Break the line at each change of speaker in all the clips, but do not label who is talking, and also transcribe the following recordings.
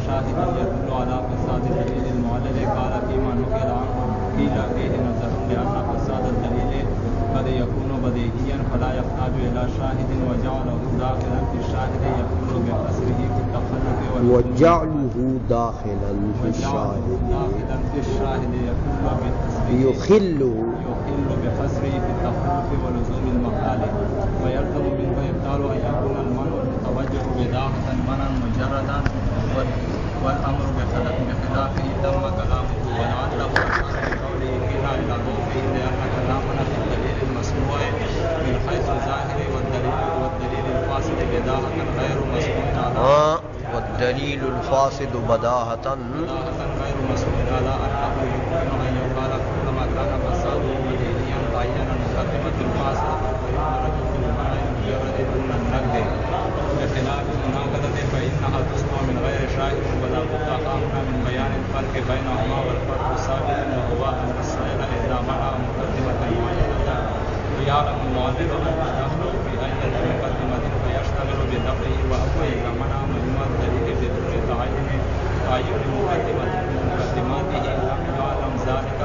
شاهد يدل على فساد الدليل المعلل قال فيما نقل عنه قيل فيه نظر لأن فساد الدليل قد يكون بديهيا فلا يحتاج إلى شاهد وجعله داخلا في الشاهد يكون بحسبه في التخلف
وجعله داخلا في الشاهد يخل
بحسبه في التخلف ولزوم المقال ويلزم منه إبطال أن يكون المنع المتوجه بداهة منعا مجردا والأمر بخلافه تم كلامه ولعله أشار بقوله قيل إلى ضوءه لأن كلامنا في الدليل المسموع من حيث الظاهر والدليل الفاسد بداهة غير مسموع على
والدليل الفاسد بداهة
غير مسموع على أنه يمكن أن يقال كلما كان فساده بديهيا تعين المقدمة الفاسدة ويخرج في المنع المجرد دون النقد بخلاف المناقضة فإنها تسمع من غير شاهد ولا بد هنا من بيان الفرق بينهما والفرق ثابت وهو أن السائل إذا منع مقدمة معينة ويعلم المعلل أن دخله في أي مقدمة فيشتغل بدفعه وأما إذا منع مجموع الدليل بدون تعيين مقدماته لم يعلم ذلك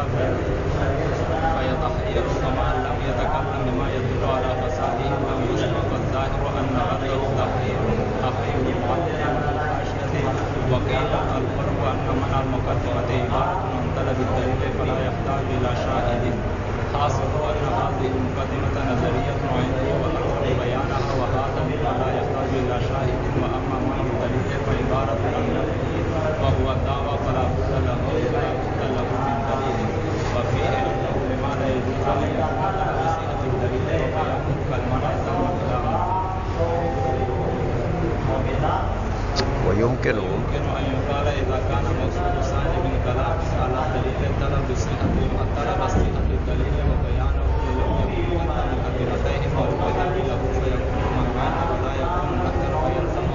فيتحير كما لم يتكلم بما يدل على فساده لم يسمع فالظاهر أن غرضه تحرير المعلل من الحاشية وقيل الفرق أن منع المقدمة عبارة عن طلب الدليل فلا يحتاج إلى شاهد حاصل أن هذه المقدمة نظرية عندي وأكثر بيانها وهذا مما لا يحتاج إلى شاهد وأما منع الدليل فعبارة عن نفيه وهو الدعوى فلا بد له من دليل وفيه أنه لما لا يجوز أن يكون على صحة الدليل وفيكون كالمنع تم كلامه
ويمكن
أن يقال إذا كان مقصود صاحب الكلام على دليل طلب صحة الدليل وبيانه لم يكن عند مقدمتيه موجودا له فيكون معناه ولا يكون نكر ويلزم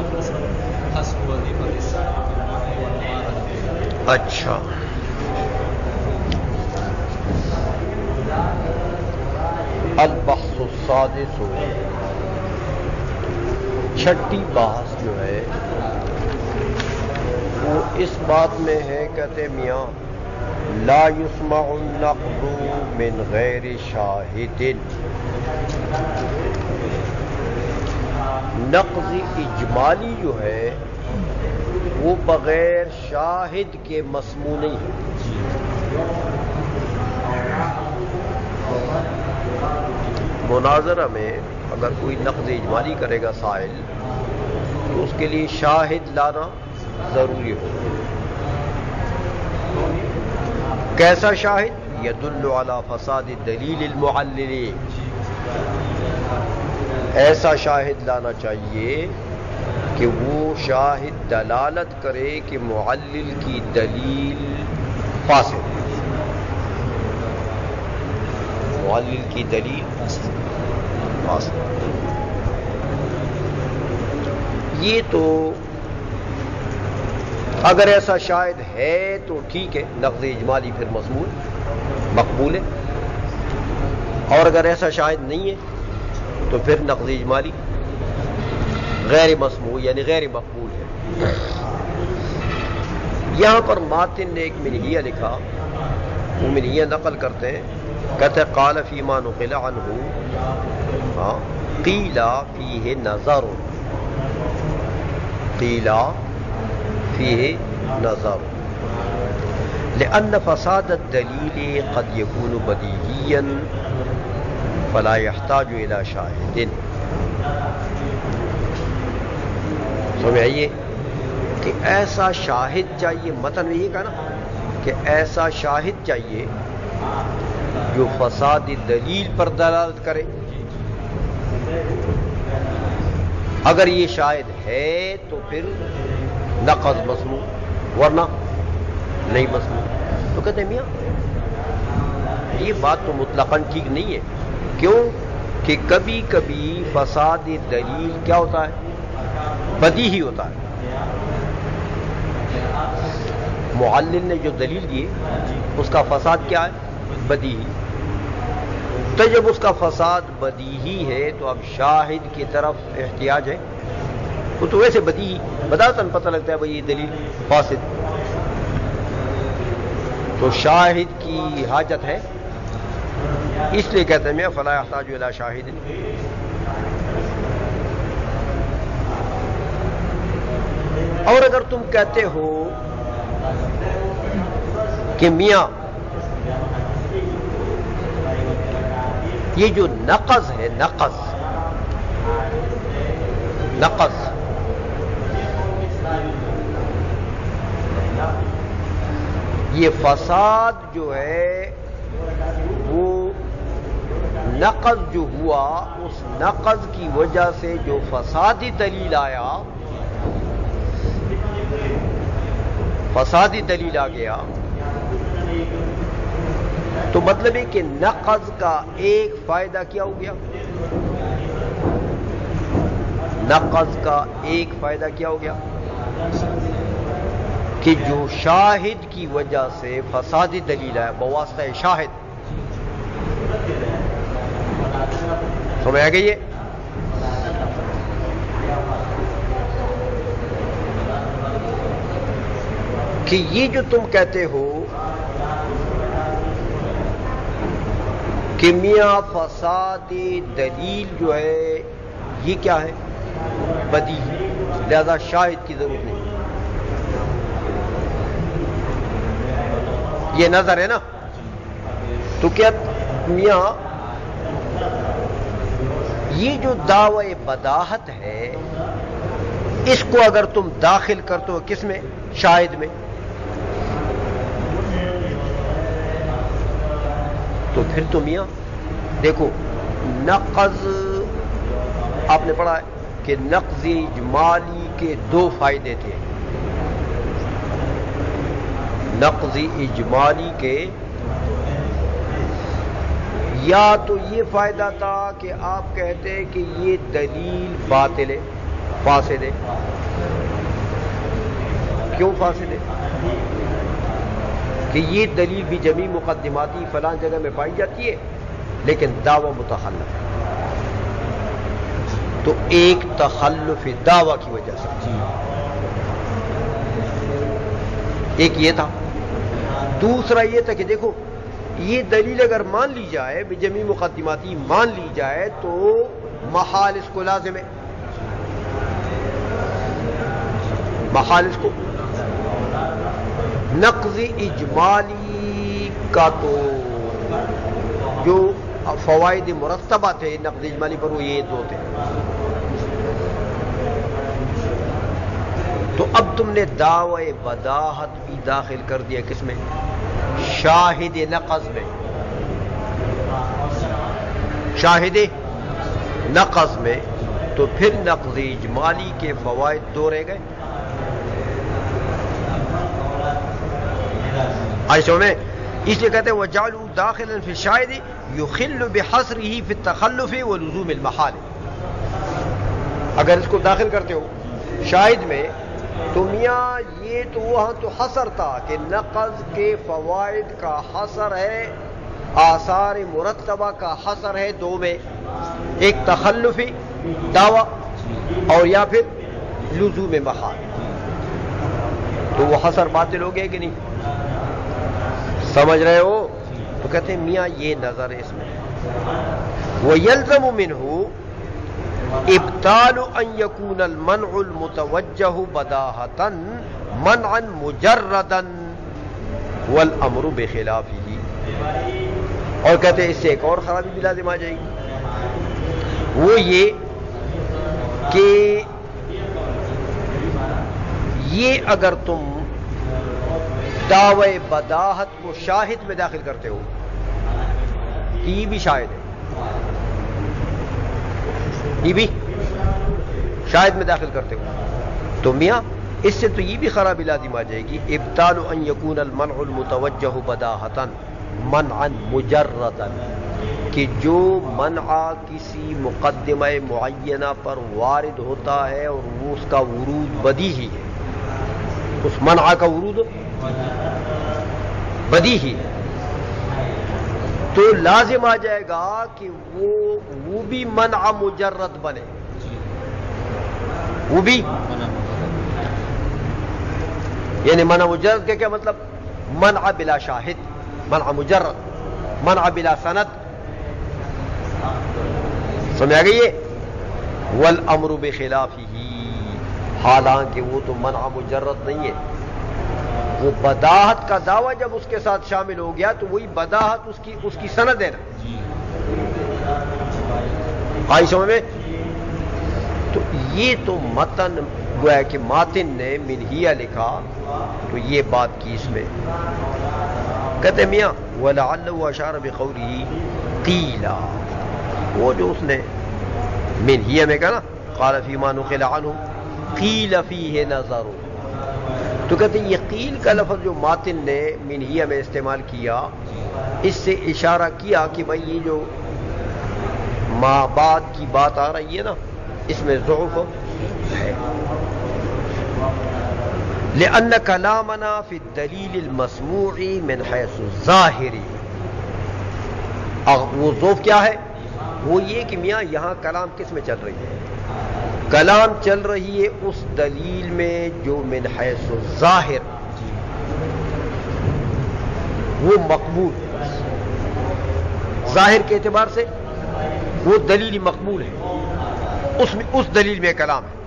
حسب وظيفة السائل في المعنى والمعارضة.
اچھا البحث السادس چھٹی بحث جو ہے وہ اس بات میں ہے کہتے میاں لا يسمع النقض من غیر شاہد نقض اجمالی جو ہے وہ بغیر شاہد کے مسموع نہیں ہے. مناظرہ میں اگر کوئی نقض اجمالی کرے گا سائل تو اس کے لیے شاہد لانا ضروری ہو. کیسا شاہد؟ یدل علی فساد دلیل المعلل، ایسا شاہد لانا چاہیے کہ وہ شاہد دلالت کرے کہ معلل کی دلیل فاسد، معلل کی دلیل فاسد. یہ تو اگر ایسا شاہد ہے تو ٹھیک ہے، نقض اجمالی پھر مقبول ہے، اور اگر ایسا شاہد نہیں ہے تو پھر نقض اجمالی غیر مسموع یعنی غیر مقبول ہے. یہاں پر ماتن نے ایک منہیہ لکھا، وہ منہیہ نقل کرتے ہیں، کہتے ہیں قال فیما نقل عنہ قیل فیہ نظر، قیل فیہ نظر لأن فساد الدلیل قد یکون بدیہیا فلا يحتاج إلى شاہد. سمجھ آئیے کہ ایسا شاہد چاہیے، متن میں یہ کہا نا کہ ایسا شاہد چاہیے جو فساد دلیل پر دلالت کرے. اگر یہ شاہد ہے تو پھر نقض مسموع، ورنہ نہیں مسموع. تو کہتے ہیں میاں یہ بات تو مطلقاً ٹھیک نہیں ہے. کیوں کہ کبھی کبھی فساد دلیل کیا ہوتا ہے؟ بدیہی ہوتا ہے. معلل نے جو دلیل دی اس کا فساد کیا ہے؟ بدیہی. تو جب اس کا فساد بدیہی ہے تو اب شاہد کی طرف احتیاج ہے وہ تو ویسے بداعتاً پتہ لگتا ہے بھائی یہ دلیل فاسد. تو شاہد کی حاجت ہے، اس لیے کہتے ہیں فلا یحتاج الی شاہد. اور اگر تم کہتے ہو کہ میاں یہ جو نقض ہے، نقض یہ فساد جو ہے وہ نقض جو ہوا، اس نقض کی وجہ سے جو فسادی دلیل آیا، فسادی دلیل آ گیا، تو مطلب ہے کہ نقض کا ایک فائدہ کیا ہو گیا؟ نقض کا ایک فائدہ کیا ہو گیا کہ جو شاہد کی وجہ سے فسادی دلیل ہے بواسطہ شاہد. سمجھ آ گئی ہے؟ کہ یہ جو تم کہتے ہو کہ میاں فسادی دلیل جو ہے یہ کیا ہے؟ بدیہی، لہذا شاہد کی ضرورت نہیں. یہ نظر ہے نا. تو کیا میاں یہ جو دعوی بداہت ہے اس کو اگر تم داخل کرتے ہو کس میں؟ شاہد میں، تو پھر تو میاں دیکھو نقض آپ نے پڑھا ہے کہ نقض اجمالی کے دو فائدے تھے. نقض اجمالی کے یا تو یہ فائدہ تھا کہ آپ کہتے کہ یہ دلیل باطل ہے، فاسد ہے. کیوں فاسد ہے؟ کہ یہ دلیل بھی جمی مقدماتی فلاں جگہ میں پائی جاتی ہے لیکن دعوی متخلف ہے. تو ایک تخلف دعوی کی وجہ سے ایک یہ تھا. دوسرا یہ تھا کہ دیکھو یہ دلیل اگر مان لی جائے بجمی مقدماتی مان لی جائے تو محال اس کو لازم ہے، محال اس کو. نقض اجمالی کا تو جو فوائد مرتبہ تھے نقض اجمالی پر وہ یہ دو تھے. تو اب تم نے دعوی بداہت بھی داخل کر دیا کس میں؟ شاہد نقض میں. شاہد نقض میں. تو پھر نقض اجمالی کے فوائد دو رہ گئے. عائشہ میں اس لیے کہتے ہیں وَجَعَلُوا دَاخِلًا فِي الشَّاهِدِ يُخِلُّ بِحَصْرِهِ فِي التَّخَلُّفِ وَلُزُومِ الْمَحَالِ. اگر اس کو داخل کرتے ہو شاہد میں تو میاں یہ تو وہاں تو حصر تھا کہ نقض کے فوائد کا حصر ہے، آثار مرتبہ کا حصر ہے دو میں، ایک تخلفی دعویٰ اور یا پھر لزوم محال. تو وہ حصر باطل ہو گیا کہ نہیں؟ سمجھ رہے ہو؟ تو کہتے ہیں میاں یہ نظر ہے اس میں. وَيَلْزَمُ مِنْهُ ابطال ان يكون المنع المتوجہ بداہة منعا مجردا والامر بخلافه. اور کہتے ہیں اس سے ایک اور خرابی بھی لازم آ جائے گی، وہ یہ کہ یہ اگر تم دعوی بداہت کو شاہد میں داخل کرتے ہو کہ یہ بھی شاہد ہے، یہ بھی شاہد میں داخل کرتے ہو تو میاں اس سے تو یہ بھی خرابی لازم آ جائے گی. ابطال ان يكون المنع المتوجہ بداہة منعا مجردا، کہ جو منع کسی مقدمہ معینہ پر وارد ہوتا ہے اور وہ اس کا ورود بدیہی ہے، اس منع کا ورود بدیہی ہے، تو لازم آ جائے گا کہ وہ بھی منع مجرد بنے. وہ بھی یعنی منع مجرد کا کیا مطلب؟ منع بلا شاہد، منع مجرد، منع بلا سند. سمجھ آ گئی ہے؟ والامر بخلافہ، حالانکہ وہ تو منع مجرد نہیں ہے، وہ بداہت کا دعویٰ جب اس کے ساتھ شامل ہو گیا تو وہی بداہت اس کی سند ہے نا. آئی سمجھ میں؟ تو یہ تو متن گویا کہ ماتن نے منہیہ لکھا تو یہ بات کی اس میں. کہتے میاں وَلَعَلَّهُ أَشَارَ بِقَوْلِهِ قِيلَ، وہ جو اس نے منہیہ میں کہا نا قَالَ فِي مَا نُقِلَ عَنْهُ قِيلَ فِيهِ نَظَرٌ، تو کہتے ہیں یہ قیل کا لفظ جو ماتن نے منہیہ میں استعمال کیا اس سے اشارہ کیا کہ بھائی یہ جو ما بعد کی بات آ رہی ہے نا اس میں ضعف ہے. لأن كلامنا في الدلیل المسموع من حيث الظاہر، وہ ضعف کیا ہے؟ وہ یہ کہ میاں یہاں کلام کس میں چل رہی ہے؟ کلام چل رہی ہے اس دلیل میں جو من حیث الظاہر وہ مقبول، ظاہر کے اعتبار سے وہ دلیل مقبول ہے، اس دلیل میں کلام ہے.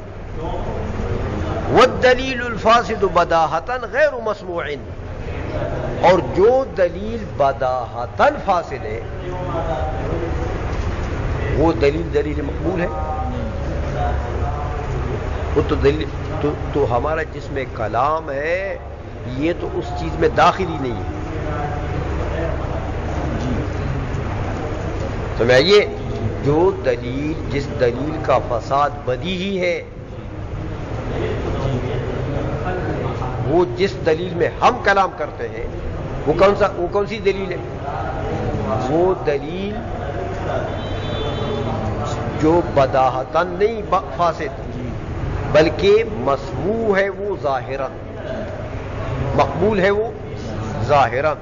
والدلیل الفاسد بداہتاً غیر مسموع، اور جو دلیل بداہتاً فاسد ہے وہ دلیل مقبول ہے. وہ تو دلیل تو ہمارا جس میں کلام ہے یہ تو اس چیز میں داخل ہی نہیں ہے. سمجھائیے، جو دلیل جس دلیل کا فساد بدیہی ہے وہ جس دلیل میں ہم کلام کرتے ہیں وہ کون سی دلیل ہے؟ وہ دلیل جو بداہتاً نہیں فاسد بلکہ مسموع ہے وہ ظاہراً، مقبول ہے وہ ظاہراً.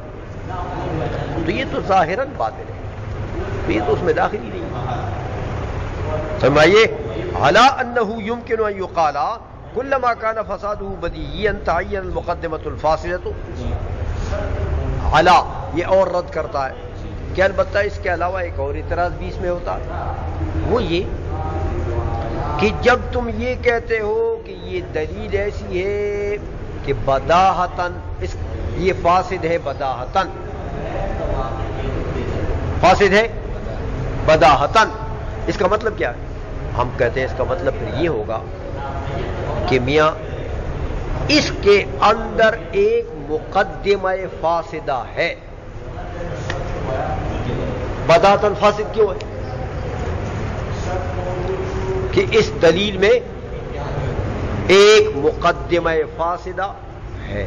تو یہ تو ظاہراً باطل ہے، تو یہ تو اس میں داخل ہی نہیں ہے. سمجھائیے، علی انہ یمکن ان یقال کلما کان فسادہ بدیہیا تعین المقدمۃ الفاصلۃ. علی یہ اور رد کرتا ہے کہ البتہ اس کے علاوہ ایک اور اعتراض بھی اس میں ہوتا ہے، وہ یہ کہ جب تم یہ کہتے ہو کہ یہ دلیل ایسی ہے کہ بداہتاً یہ فاسد ہے، بداہتاً فاسد ہے بداہتاً، اس کا مطلب کیا ہے؟ ہم کہتے ہیں اس کا مطلب پھر یہ ہوگا کہ میاں اس کے اندر ایک مقدمہ فاسدہ ہے. بداہتاً فاسد کیوں ہے؟ کہ اس دلیل میں ایک مقدمہ فاسدہ ہے،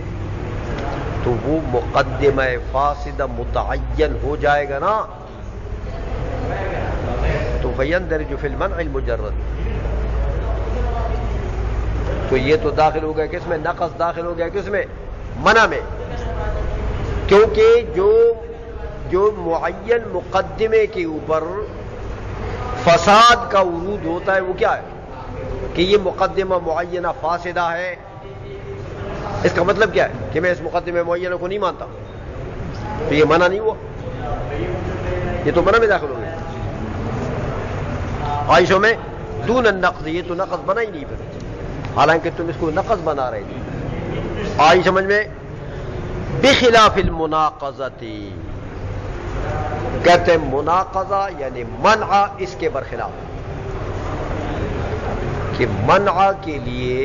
تو وہ مقدمہ فاسدہ متعین ہو جائے گا نا، تو فیندرج فی المنع المجرد. تو یہ تو داخل ہو گیا کس میں؟ نقص داخل ہو گیا کس میں؟ منع میں. کیونکہ جو معین مقدمے کے اوپر فساد کا ورود ہوتا ہے وہ کیا ہے؟ کہ یہ مقدمہ معینہ فاسدہ ہے. اس کا مطلب کیا ہے؟ کہ میں اس مقدمہ معینہ کو نہیں مانتا، تو یہ منع نہیں ہوا، یہ تو منع میں داخل ہو گیا. عائشہ میں دون النقض، یہ تو نقض بنا ہی نہیں پھر، حالانکہ تم اس کو نقض بنا رہے تھے. آئی سمجھ میں؟ بخلاف المناقضتی، کہتے ہیں مناقضہ یعنی منع اس کے برخلاف، کہ منع کے لیے،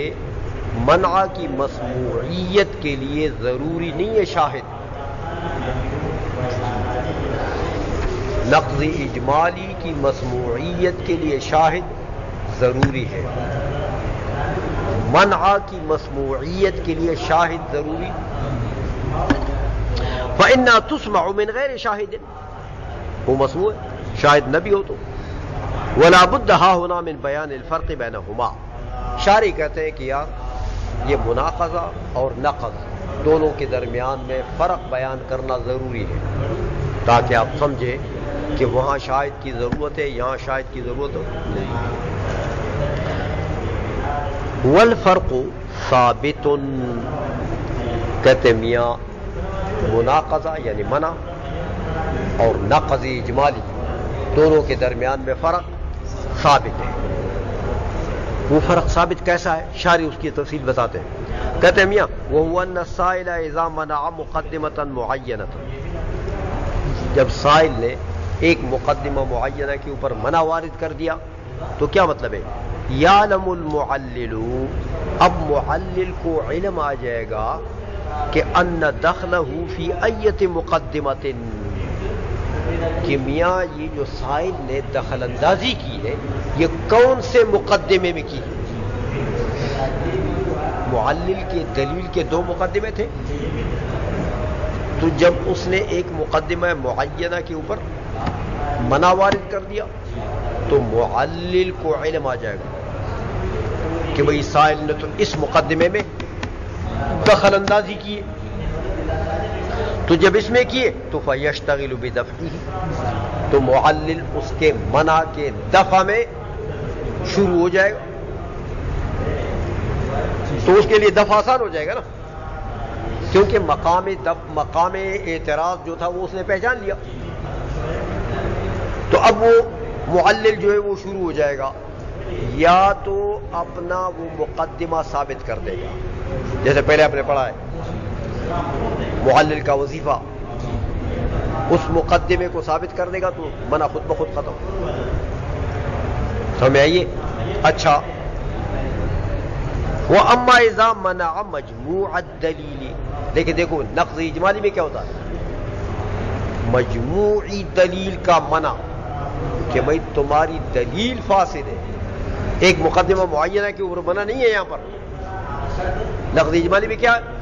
منع کی مسموعیت کے لیے ضروری نہیں ہے شاہد. نقض اجمالی کی مسموعیت کے لیے شاہد ضروری ہے، منع کی مسموعیت کے لیے شاہد ضروری. فإنها تسمع من غیر شاہد، وہ مسموع شاہد نہ بھی ہو تو. ولا بد ها هنا من بیان الفرق بینہما. شارح کہتے ہیں کہ یار یہ مناقضہ اور نقض دونوں کے درمیان میں فرق بیان کرنا ضروری ہے تاکہ آپ سمجھیں کہ وہاں شاہد کی ضرورت ہے، یہاں شاہد کی ضرورت نہیں. والفرق ثابت، کہتے میاں مناقضہ یعنی منع اور نقض اجمالی دونوں کے درمیان میں فرق ثابت ہے۔ وہ فرق ثابت کیسا ہے؟ شارح اس کی تفصیل بتاتے ہیں، کہتے ہیں میاں وَهُوَ أَنَّ السَّائِلَ إِذَا مَنَعَ مُقَدِّمَةً مُعَيَّنَةً، جب سائل نے ایک مقدمہ معینہ کے اوپر منع وارد کر دیا تو کیا مطلب ہے؟ یعلم المعلل، اب معلل کو علم آ جائے گا کہ ان دخلہ فی ایت مقدمۃ، کہ میاں یہ جو سائل نے دخل اندازی کی ہے یہ کون سے مقدمے میں کی ہے؟ معلل کے دلیل کے دو مقدمے تھے، تو جب اس نے ایک مقدمہ معینہ کے اوپر منع وارد کر دیا تو معلل کو علم آ جائے گا کہ بھئی سائل نے تو اس مقدمے میں دخل اندازی کی، تو جب اس میں کیے تو فَيَشْتَغِلُ بِدَفْعِهِ، تو معلل اس کے منع کے دفع میں شروع ہو جائے گا، تو اس کے لیے دفع آسان ہو جائے گا نا، کیونکہ مقام اعتراض جو تھا وہ اس نے پہچان لیا، تو اب وہ معلل جو ہے وہ شروع ہو جائے گا، یا تو اپنا وہ مقدمہ ثابت کر دے گا، جیسے پہلے آپ نے پڑھا ہے معلل کا وظیفہ اس مقدمے کو ثابت کر دے گا تو منع خود بخود ختم، سمجھ آئیے؟ اچھا، وَأَمَّا إِذَا مَنَعَ مَجْمُوعَ الدَّلِيلِ، لیکن دیکھو نقض اجمالی میں کیا ہوتا ہے؟ مجموعی دلیل کا منع، کہ بھائی تمہاری دلیل فاسد ہے، ایک مقدمہ معینہ کے اوپر منع نہیں ہے یہاں پر۔ نقض اجمالی میں کیا ہے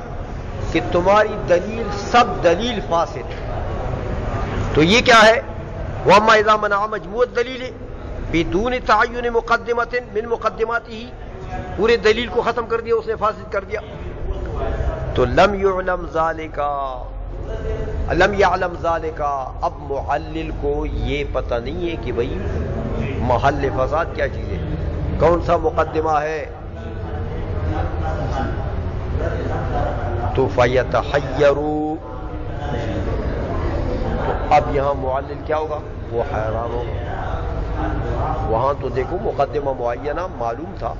کہ تمہاری دلیل سب دلیل فاسد ہے، تو یہ کیا ہے؟ وَأَمَّا إِذَا مَنَعَ مَجْمُوعَ الدَّلِيلِ بِدُونِ تَعَيُّنِ مُقَدِّمَةٍ مِنْ مُقَدِّمَاتِهِ، پورے دلیل کو ختم کر دیا، اس نے فاسد کر دیا، تو لم يعلم ذالک، لم يعلم ذالک، اب معلل کو یہ پتہ نہیں ہے کہ بھئی محل فساد کیا چیز ہے، کون سا مقدمہ ہے، تو فیتحیر، تو اب یہاں معلل کیا ہوگا؟ وہ حیران ہوگا، وہاں تو دیکھو مقدمہ معینہ معلوم تھا،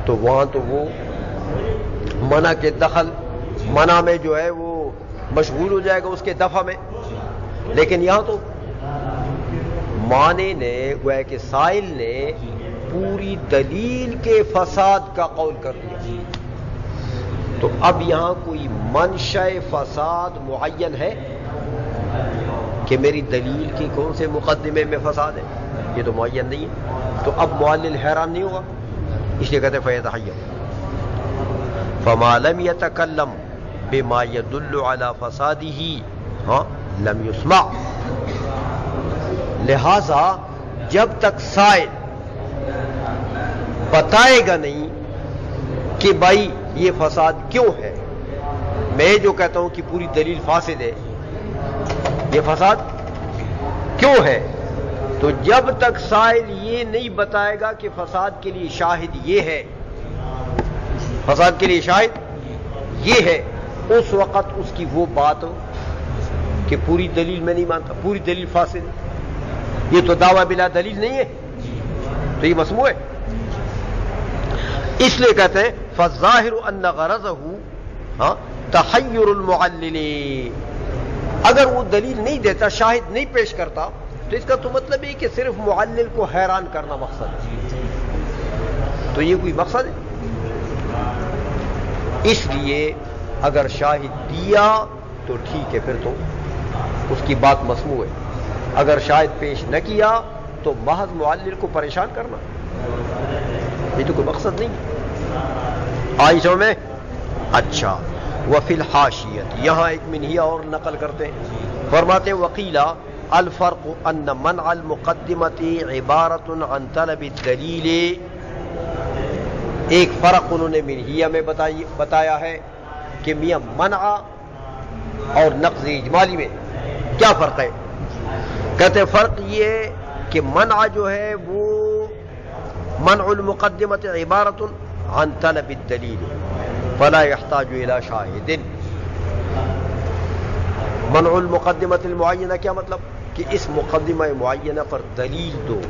تو وہاں تو وہ منع کے دخل، منع میں جو ہے وہ مشغول ہو جائے گا اس کے دفع میں، لیکن یہاں تو معنی نے گویا کہ سائل نے پوری دلیل کے فساد کا قول کر دیا، تو اب یہاں کوئی منشأ فساد معین ہے کہ میری دلیل کی کون سے مقدمے میں فساد ہے؟ یہ تو معین نہیں ہے، تو اب معلل حیران نہیں ہوگا، اس لیے کہتے ہیں فیتحیر، فما لم يتکلم بما يدل على فساده لم يسمع، لہذا جب تک سائل بتائے گا نہیں کہ بھائی یہ فساد کیوں ہے، میں جو کہتا ہوں کہ پوری دلیل فاسد ہے، یہ فساد کیوں ہے، تو جب تک سائل یہ نہیں بتائے گا کہ فساد کے لیے شاہد یہ ہے، فساد کے لیے شاہد یہ ہے، اس وقت اس کی وہ بات کہ پوری دلیل میں نہیں مانتا، پوری دلیل فاسد ہے، یہ تو دعویٰ بلا دلیل نہیں ہے، تو یہ مسموع ہے، اس لیے کہتے ہیں فالظاہر ان غرضہ تحیر المعلل، اگر وہ دلیل نہیں دیتا، شاہد نہیں پیش کرتا، تو اس کا تو مطلب ہے کہ صرف معلل کو حیران کرنا مقصد ہے، تو یہ کوئی مقصد ہے؟ اس لیے اگر شاہد دیا تو ٹھیک ہے، پھر تو اس کی بات مسموع ہے، اگر شاہد پیش نہ کیا تو محض معلل کو پریشان کرنا، یہ تو کوئی مقصد نہیں، آئی سمجھ میں؟ اچھا، وفی الحاشیۃ، یہاں ایک منہیہ اور نقل کرتے ہیں، فرماتے ہیں وقیل الفرق ان منع المقدمۃ عبارۃ عن طلب الدلیل، ایک فرق انہوں نے منہیہ میں بتایا ہے کہ میاں منع اور نقض اجمالی میں کیا فرق ہے؟ کہتے ہیں فرق یہ کہ منع جو ہے وہ منع المقدمۃ عبارۃ عن طلب الدلیل فلا يحتاج الى شاہد. منع المقدمۃ المعینہ کیا مطلب؟ کہ اس مقدمہ معینہ پر دلیل دو.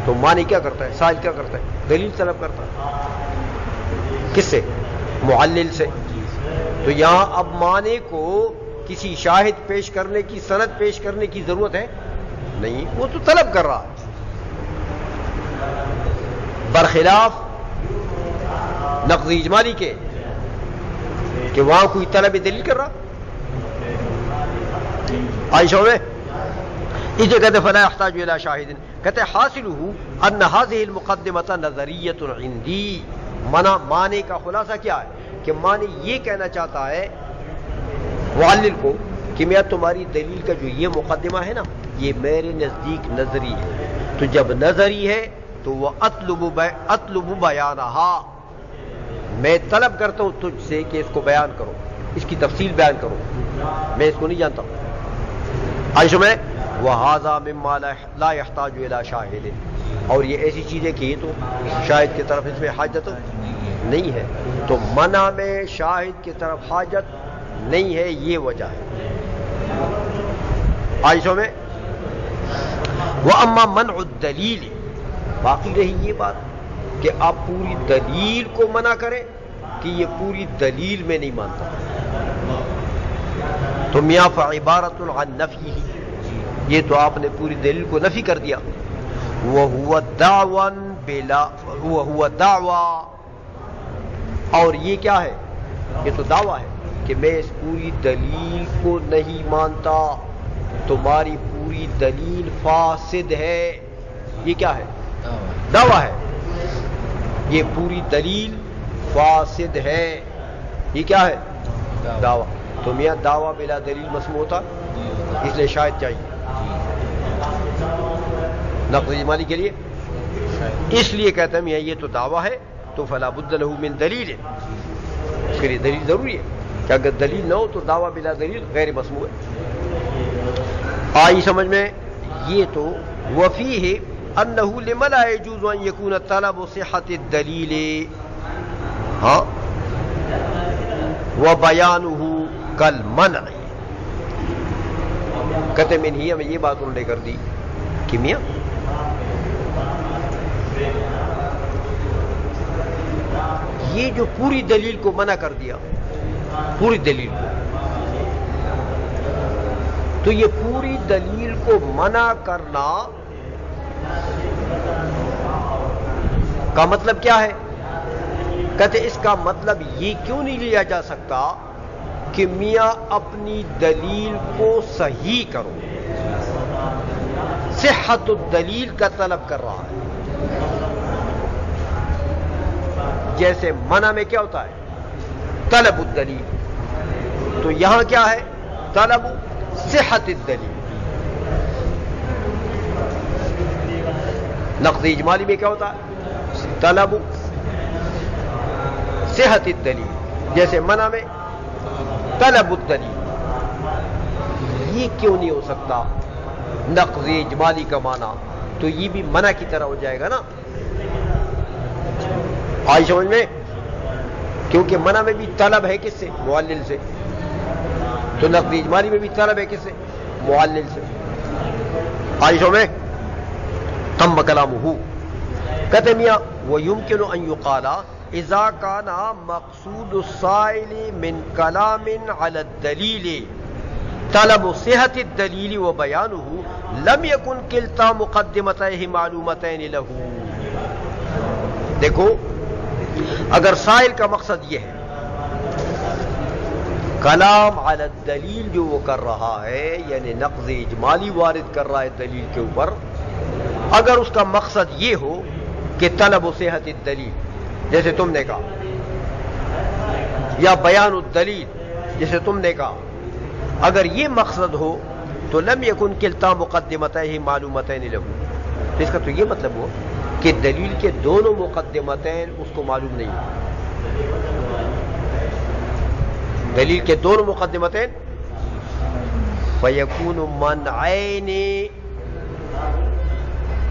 تو معنی کیا کرتا ہے؟ سائل کیا کرتا ہے؟ دلیل طلب کرتا ہے. کس سے؟ معلل سے. تو یہاں اب معنی کو کسی شاہد پیش کرنے کی، سند پیش کرنے کی ضرورت ہے نہیں، وہ تو طلب کر رہا ہے. برخلاف نقض اجمالی کے کہ وہاں کوئی طلب دلیل کر رہا. عائشہ میں اس جگہ کہتے فلا يحتاج الى شاہد، کہتے حاصلہ ان هذه المقدمۃ نظریۃ عندی. معنی کا خلاصہ کیا ہے؟ کہ معنی یہ کہنا چاہتا ہے معلل کو کہ میں تمہاری دلیل کا جو یہ مقدمہ ہے نا، یہ میرے نزدیک نظری ہے. تو جب نظری ہے تو وہ اطلب بیانہا، میں طلب کرتا ہوں تجھ سے کہ اس کو بیان کرو، اس کی تفصیل بیان کرو، میں اس کو نہیں جانتا. عائشہ میں وہذا مما لا يحتاج الى شاہد، اور یہ ایسی چیز ہے کہ یہ تو شاہد کی طرف اس میں حاجت نہیں ہے. تو منع میں شاہد کی طرف حاجت نہیں ہے، یہ وجہ ہے. عائشہ میں وَأَمَّا مَنْعُ الدَّلِيلِ، باقی رہی یہ بات کہ آپ پوری دلیل کو منع کریں کہ یہ پوری دلیل میں نہیں مانتا. تو میاں فعبارۃ عن نفیہ، یہ تو آپ نے پوری دلیل کو نفی کر دیا. وَهُوَ دعویٰ، اور یہ کیا ہے؟ یہ تو دعویٰ ہے کہ میں اس پوری دلیل کو نہیں مانتا، تمہاری پوری دلیل فاسد ہے. یہ کیا ہے؟ دعویٰ ہے. یہ پوری دلیل فاسد ہے، یہ کیا ہے؟ دعویٰ. تو میاں دعویٰ بلا دلیل مسموع ہوتا، اس لیے شاہد چاہیے نقض اجمالی کے لیے. اس لیے کہتے ہیں میاں یہ تو دعویٰ ہے تو فلا بد لہ من دلیل، اس کے لیے دلیل ضروری ہے کہ اگر دلیل نہ ہو تو دعویٰ بلا دلیل غیر مسموع ہے. آئی سمجھ میں؟ یہ تو وفیہ انہ لما لا يجوز ان يكون طلب صحت الدلیل ہاں وبیانہ کالمنع. کہتے میں نہیں، ہمیں یہ بات انہوں نے کر دی کہ میاں یہ جو پوری دلیل کو منع کر دیا، پوری دلیل کو، تو یہ پوری دلیل کو منع کرنا کا مطلب کیا ہے؟ کہتے اس کا مطلب یہ کیوں نہیں لیا جا سکتا کہ میاں اپنی دلیل کو صحیح کرو. صحت الدلیل کا طلب کر رہا ہے. جیسے منع میں کیا ہوتا ہے؟ طلب الدلیل. تو یہاں کیا ہے؟ طلب صحت الدلیل. نقض اجمالی میں کیا ہوتا ہے؟ طلب صحت الدلیل. جیسے منع میں طلب الدلیل. یہ کیوں نہیں ہو سکتا نقض اجمالی کا معنی؟ تو یہ بھی منع کی طرح ہو جائے گا نا. آئی سمجھ میں؟ کیونکہ منع میں بھی طلب ہے کس سے؟ معلل سے. تو نقض اجمالی میں بھی طلب ہے کس سے؟ معلل سے. آئی سمجھ میں؟ تم کلامہ. کہتے میاں وَيُمْكِنُ أَن يُقَالَ إِذَا كَانَ مَقْصُودُ السَّائِلِ مِنْ كَلَامٍ عَلَى الدَّلِيلِ طلب صحت الدلیل وبیانہ لم یکن کلتا مقدمتیہ معلومتین لہ. دیکھو اگر سائل کا مقصد یہ ہے کلام علی الدلیل جو وہ کر رہا ہے، یعنی نقض اجمالی وارد کر رہا ہے دلیل کے اوپر، اگر اس کا مقصد یہ ہو کہ طلب صحت الدلیل جیسے تم نے کہا، یا بیان الدلیل جیسے تم نے کہا، اگر یہ مقصد ہو تو لم یکن کلتا مقدمتیہ معلومتین لہ. تو اس کا تو یہ مطلب ہو کہ دلیل کے دونوں مقدمتین اس کو معلوم نہیں. دلیل کے دونوں مقدمتین فیکون منعین،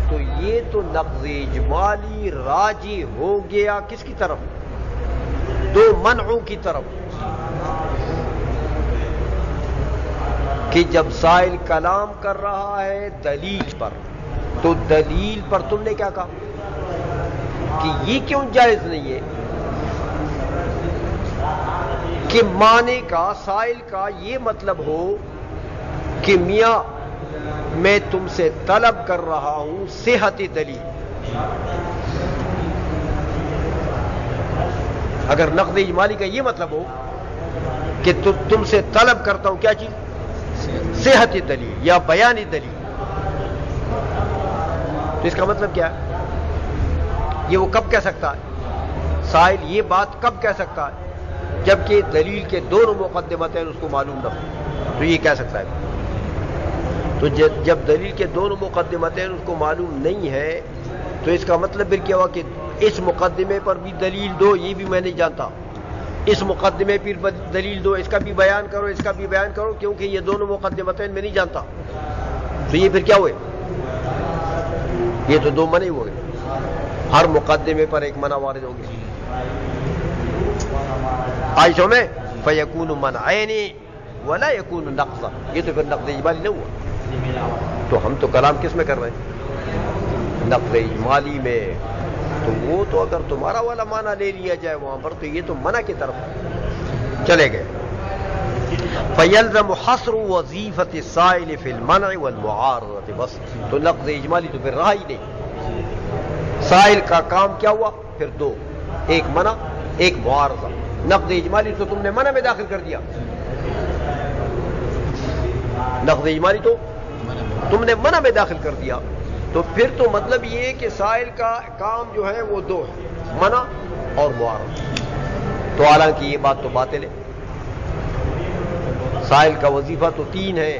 تو یہ تو نقض اجمالی راجی ہو گیا کس کی طرف؟ دو منعوں کی طرف، کہ جب سائل کلام کر رہا ہے دلیل پر، تو دلیل پر تم نے کیا کہا کہ یہ کیوں جائز نہیں ہے کہ معنی کا سائل کا یہ مطلب ہو کہ میاں میں تم سے طلب کر رہا ہوں صحت دلیل. اگر نقد اجمالی کا یہ مطلب ہو کہ تم سے طلب کرتا ہوں کیا چیز؟ صحت دلیل یا بیان دلیل، تو اس کا مطلب کیا ہے؟ یہ وہ کب کہہ سکتا ہے سائل یہ بات کب کہہ سکتا ہے؟ جبکہ دلیل کے دونوں مقدمتیں اس کو معلوم نہ ہو تو یہ کہہ سکتا ہے. تو جب دلیل کے دونوں مقدمتیں اس کو معلوم نہیں ہے تو اس کا مطلب پھر کیا ہوا کہ اس مقدمے پر بھی دلیل دو، یہ بھی میں نہیں جانتا، اس مقدمے پر دلیل دو، اس کا بھی بیان کرو، اس کا بھی بیان کرو، کیونکہ یہ دونوں مقدمتیں میں نہیں جانتا. تو یہ پھر کیا ہوئے؟ یہ تو دو منع ہوئے، ہر مقدمے پر ایک منع وارد ہوں گے. عائشہ میں فیکون منعین ولا یکون نقضا، یہ تو پھر نقد اجمالی نہ ہوا. تو ہم تو کلام کس میں کر رہے ہیں؟ نقد اجمالی میں. تو وہ تو اگر تمہارا والا معنی لے لیا جائے وہاں پر تو یہ تو منع کی طرف چلے گئے. فیلزم حصر وظیفۃ السائل فی المنع والمعارضۃ، بس تو نقد اجمالی تو پھر رہا ہی نہیں. سائل کا کام کیا ہوا؟ پھر دو، ایک منع ایک معارضہ. نقد اجمالی تو تم نے منع میں داخل کر دیا، نقد اجمالی تو تم نے منع میں داخل کر دیا. تو پھر تو مطلب یہ کہ سائل کا کام جو ہے وہ دو ہے، منع اور معارضہ. تو حالانکہ یہ بات تو باطل ہے، سائل کا وظیفہ تو تین ہے.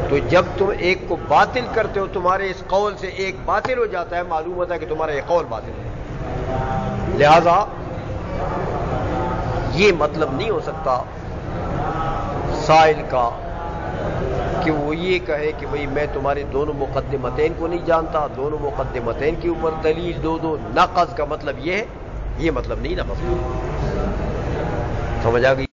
تو جب تم ایک کو باطل کرتے ہو تمہارے اس قول سے ایک باطل ہو جاتا ہے، معلوم ہوتا ہے کہ تمہارا یہ قول باطل ہے. لہذا یہ مطلب نہیں ہو سکتا سائل کا کہ وہ یہ کہے کہ بھئی میں تمہارے دونوں مقدمتین کو نہیں جانتا، دونوں مقدمتین کے اوپر دلیل دو. نقض کا مطلب یہ ہے، یہ مطلب نہیں نقض. سمجھ آ گئی؟